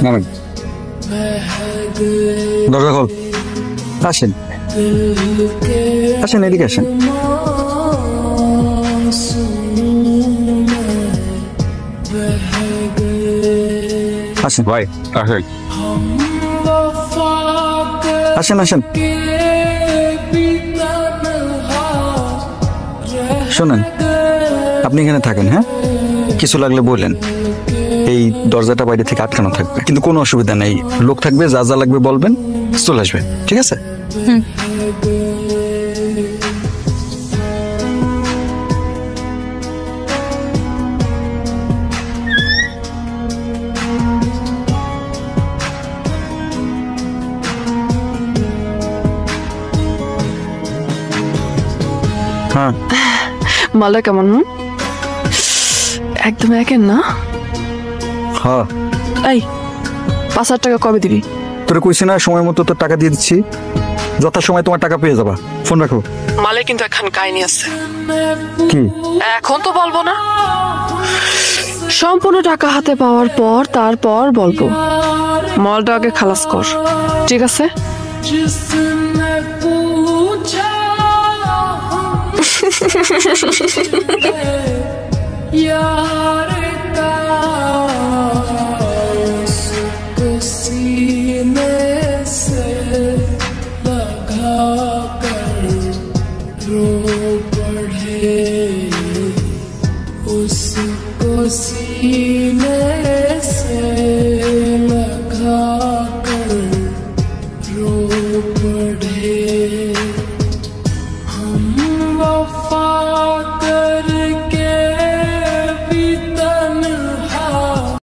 নামেন, দরজা খোল। আসেন আসেন, এদিকে আসেন। আসেন ভাই আসেন। আসেন আসেন। শোনেন, আপনি এখানে থাকেন, হ্যাঁ? কিছু লাগলে বললেন। এই দরজাটা বাইরে থেকে আটকানো থাকবে, কিন্তু কোনো অসুবিধা নেই। লোক থাকবে, যা যা লাগবে বলবেন, চলে আসবে। ঠিক আছে? হ্যাঁ, মালটা কেমন? একদম একের না। হ্যাঁ। এই 5,000 টাকা কবে দিবি? তোরা কইছি না সময় মতো তোর টাকা দিয়ে দিচ্ছি, যথাসময় তোমার টাকা পেয়ে যাবা। ফোন রাখো। মালে কিন্তু এখন কাহিনী আছে। কি? এখন তো বলবো না, সম্পূর্ণ টাকা হাতে পাওয়ার পর তারপর বলবো। মালটা আগে খালাস কর, ঠিক আছে? उसको सीने